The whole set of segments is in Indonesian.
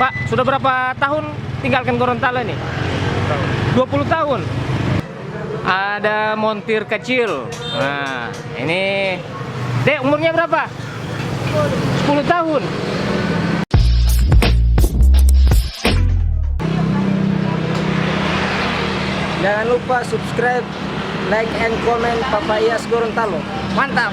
Pak, sudah berapa tahun tinggalkan Gorontalo ini? 20 tahun. Ada montir kecil. Nah, ini Dek, umurnya berapa? 10 tahun. Jangan lupa subscribe, like, and comment Papa Iyas Gorontalo. Mantap!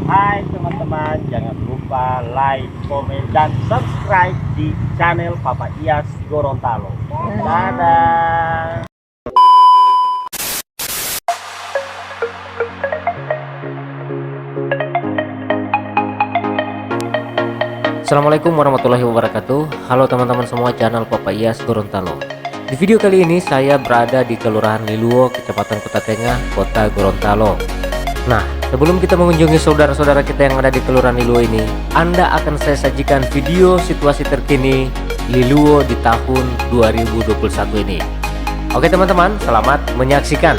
Hai teman-teman, jangan lupa like, komen, dan subscribe di channel Papa Iyas Gorontalo. Dadah! Assalamualaikum warahmatullahi wabarakatuh. Halo teman-teman semua channel Papa Iyas Gorontalo. Di video kali ini saya berada di Kelurahan Liluwo, Kecamatan Kota Tengah, Kota Gorontalo. Nah, sebelum kita mengunjungi saudara-saudara kita yang ada di Kelurahan Liluwo ini, Anda akan saya sajikan video situasi terkini Liluwo di tahun 2021 ini. Oke teman-teman, selamat menyaksikan.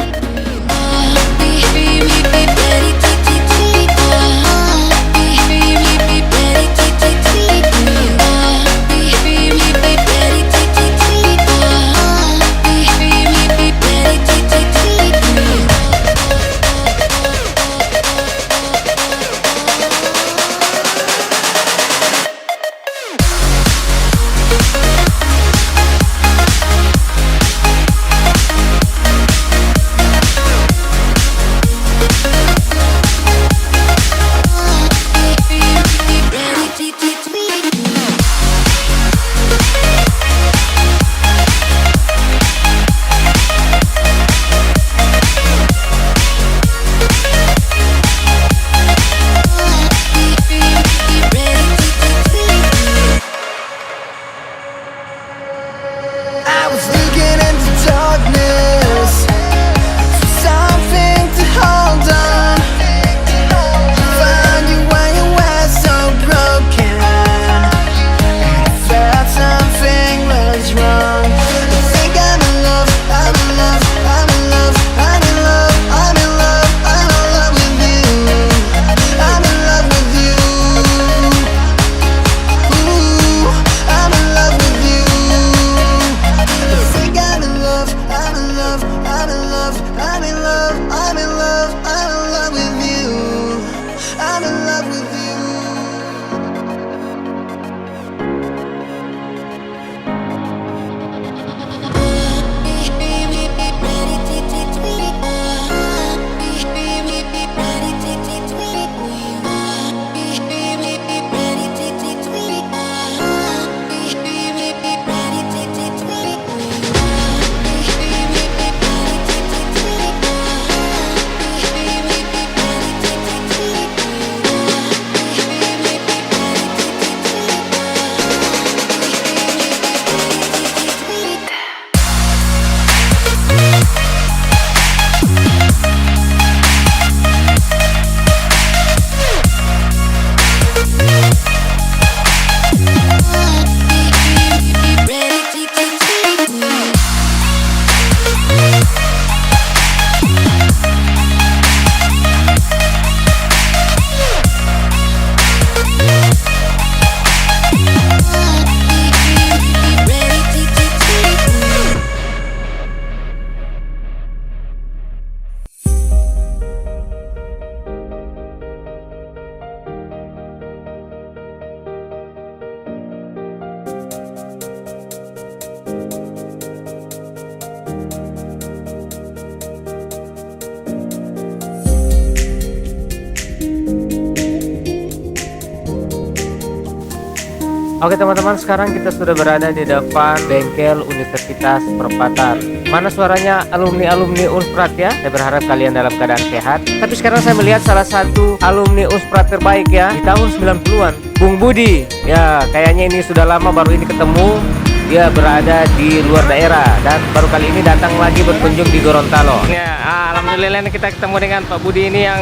Oke teman-teman, sekarang kita sudah berada di depan bengkel Universitas Perapatan. Mana suaranya alumni-alumni Unprat ya? Saya berharap kalian dalam keadaan sehat. Tapi sekarang saya melihat salah satu alumni Unprat terbaik ya di tahun 90-an, Bung Budi. Ya, kayaknya ini sudah lama baru ini ketemu. Dia berada di luar daerah dan baru kali ini datang lagi berkunjung di Gorontalo. Ya, alhamdulillah kita ketemu dengan Pak Budi ini yang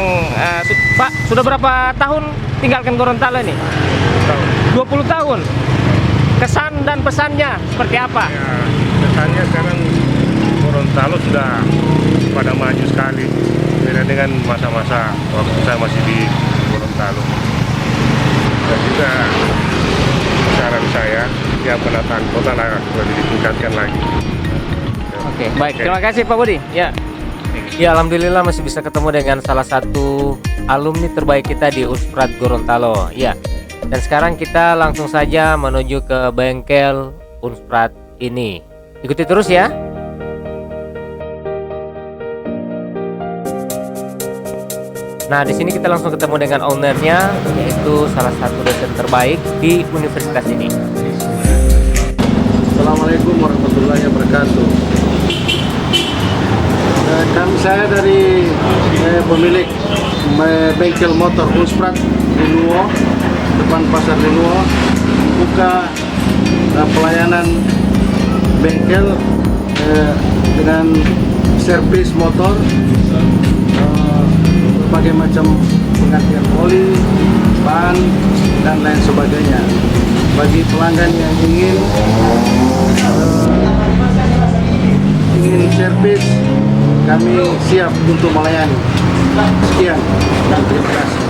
Pak, sudah berapa tahun tinggalkan Gorontalo ini? 20 tahun. Kesan dan pesannya seperti apa? Ya, kesannya sekarang Gorontalo sudah pada maju sekali. Beda dengan masa-masa waktu saya masih di Gorontalo. Dan juga ya penataan kota lah lebih ditingkatkan lagi. Oke, baik. Terima kasih Pak Budi. Ya. Ya, alhamdulillah masih bisa ketemu dengan salah satu alumni terbaik kita di Unsprat Gorontalo. Ya. Dan sekarang kita langsung saja menuju ke bengkel Unsprat ini. Ikuti terus ya. Nah, di sini kita langsung ketemu dengan ownernya, yaitu salah satu dosen terbaik di universitas ini. Assalamualaikum warahmatullahi wabarakatuh. Saya dari pemilik bengkel motor Unsprat di Luo, depan pasar di Luo, buka pelayanan bengkel dengan servis motor, berbagai macam penggantian oli, ban, dan lain sebagainya. Bagi pelanggan yang ingin servis, kami siap untuk melayani. Sekian dan terima kasih.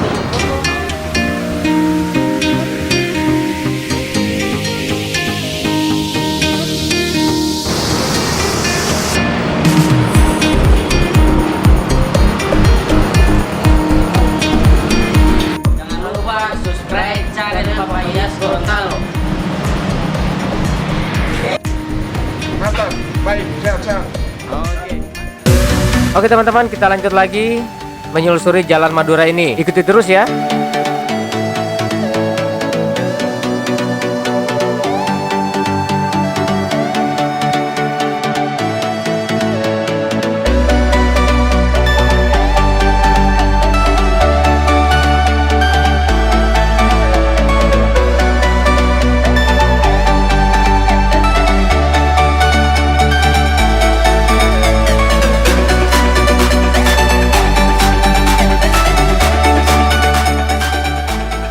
Jangan lupa subscribe channel Bapak Iyas Gorontalo. Mantap, baik, sehat-sehat. Oke teman-teman, kita lanjut lagi menyelusuri Jalan Madura ini. Ikuti terus ya.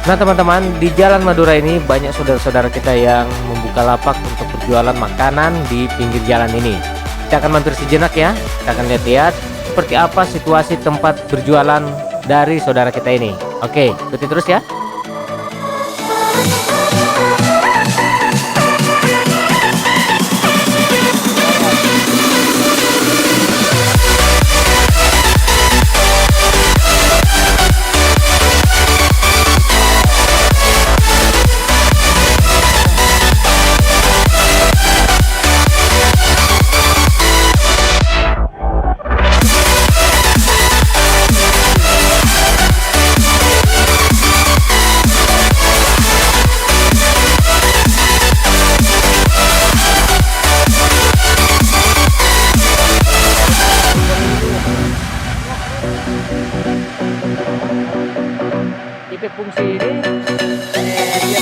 Nah teman-teman, di Jalan Madura ini banyak saudara-saudara kita yang membuka lapak untuk berjualan makanan di pinggir jalan ini. Kita akan mampir sejenak ya. Kita akan lihat-lihat seperti apa situasi tempat berjualan dari saudara kita ini. Oke, ikuti terus ya. Tipe fungsi ini dia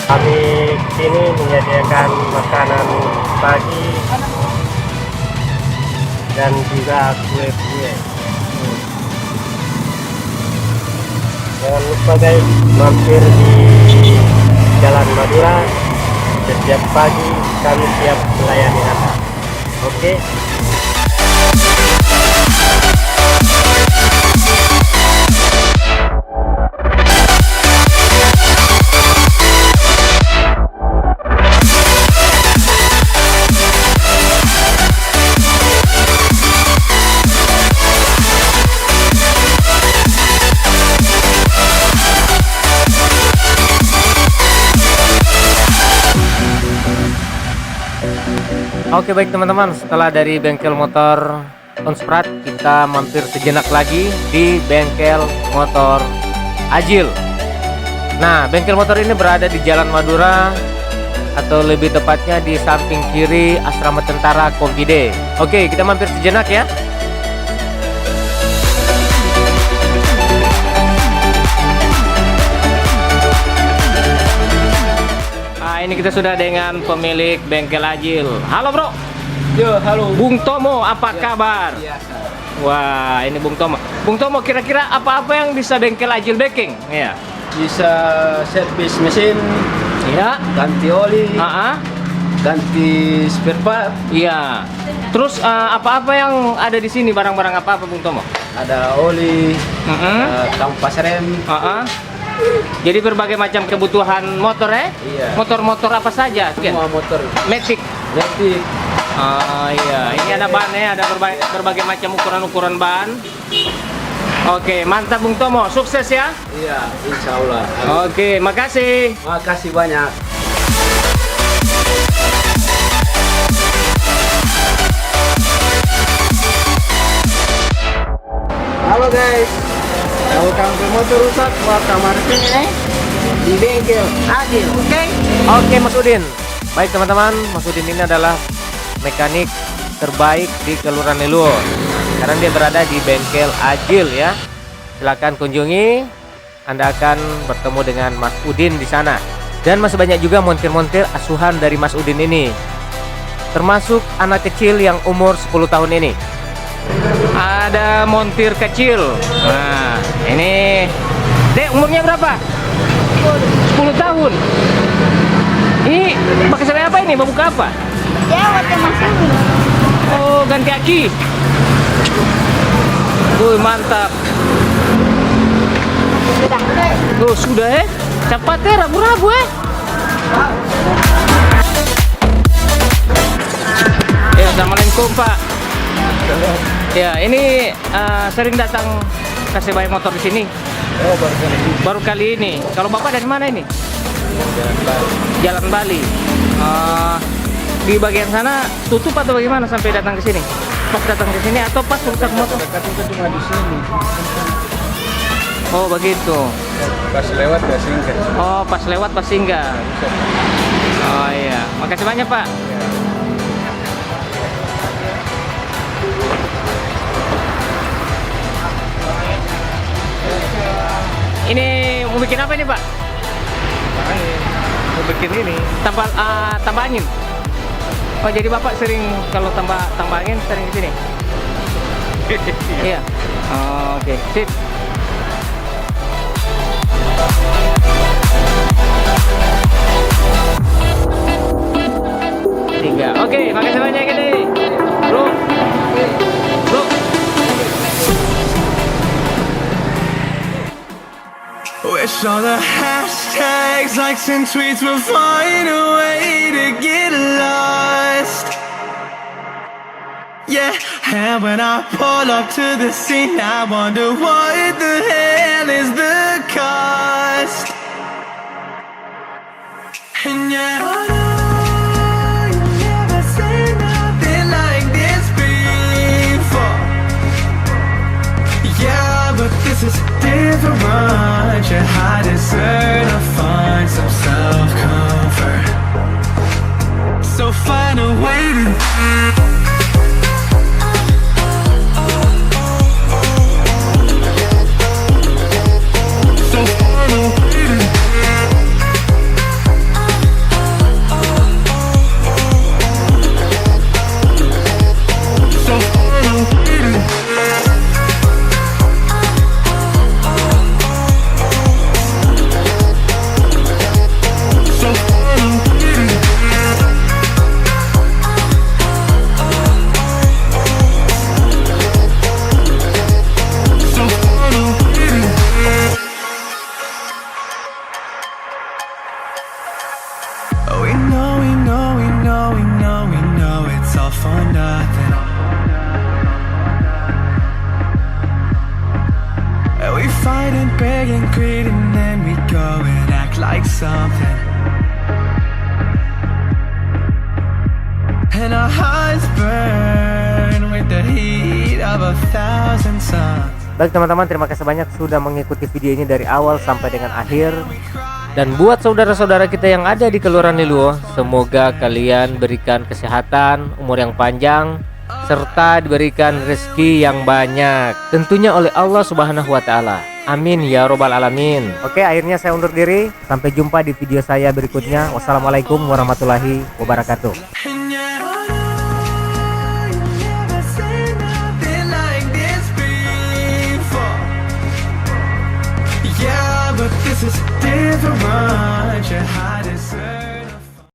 kami sini menyediakan makanan pagi dan juga kue-kue. Jangan lupa guys, mampir di Jalan Madura. Setiap pagi kami siap melayani Anda. Oke. Oke baik teman-teman, setelah dari bengkel motor Unsprat, kita mampir sejenak lagi di bengkel motor Agil. Nah, bengkel motor ini berada di Jalan Madura, atau lebih tepatnya di samping kiri asrama tentara Kompide. Oke, kita mampir sejenak ya. Nah, ini kita sudah dengan pemilik bengkel Ajil. Halo bro. Yo, halo. Bung Tomo, apa kabar? Biasa. Wah, ini Bung Tomo. Bung Tomo, kira-kira apa-apa yang bisa bengkel Ajil backing? Ya. Bisa servis mesin, Iya. ganti oli, ganti spare part. Iya. Terus apa-apa yang ada di sini, barang-barang apa Bung Tomo? Ada oli, kampas rem. Jadi berbagai macam kebutuhan motor ya? Iya. Motor-motor apa saja? Semua motor. Matic. Matic. Iya. Ini ada ban ya, ada berbagai macam ukuran-ukuran ban. Oke, mantap Bung Tomo. Sukses ya. Iya, insya Allah. Oke, makasih. Makasih banyak. Halo guys, kalau kamu motor rusak, buat kamar sini di bengkel Ajil, oke? Oke, Mas Udin. Baik teman-teman, Mas Udin ini adalah mekanik terbaik di Kelurahan Leluhur. Sekarang dia berada di bengkel Ajil ya. Silakan kunjungi. Anda akan bertemu dengan Mas Udin di sana. Dan masih banyak juga montir-montir asuhan dari Mas Udin ini. Termasuk anak kecil yang umur 10 tahun ini. Ada montir kecil. Nah, ini Dek, umurnya berapa? 10 tahun. Ini pakai selai apa ini? Mau buka apa? Ya, waktu masuk. Oh, ganti aki. Mantap. Oh, sudah cepat ragu-ragu Ya, assalamualaikum Pak. Ya, ini sering datang kasih bayar motor di sini. Oh, Baru kali ini. Kalau Bapak dari mana ini? Jalan Bali. Di bagian sana tutup atau bagaimana sampai datang ke sini? Pas datang ke sini atau pas rusak motor? dekat itu cuma di sini. Oh, begitu. Pas lewat ya singgah. Oh, pas lewat pas singgah. Oh iya, makasih banyak Pak. Ini mau bikin apa ini Pak? Mau bikin ini. Tambah angin. Oh, jadi Bapak sering kalau tambah angin sering di sini? Iya. Oh, oke, sip. Tiga. Oke, makasih banyak ini. Bro. Wish all the hashtags, likes and tweets will find a way to get lost. Yeah, and when I pull up to the scene, I wonder what the hell is the cost. And yet I know you've never seen nothing like this before. Yeah, but this is different. I deserve to find some self-comfort. So find a way to for nothing. And we fight and beg and greed, and then we go and act like something. And our hearts burn with the heat of 1,000 suns. Baik teman-teman, terima kasih banyak sudah mengikuti video ini dari awal sampai dengan akhir. Dan buat saudara-saudara kita yang ada di Kelurahan Liluo, semoga kalian berikan kesehatan, umur yang panjang, serta diberikan rezeki yang banyak, tentunya oleh Allah Subhanahu wa Ta'ala. Amin ya robbal alamin. Oke, akhirnya saya undur diri. Sampai jumpa di video saya berikutnya. Wassalamualaikum warahmatullahi wabarakatuh.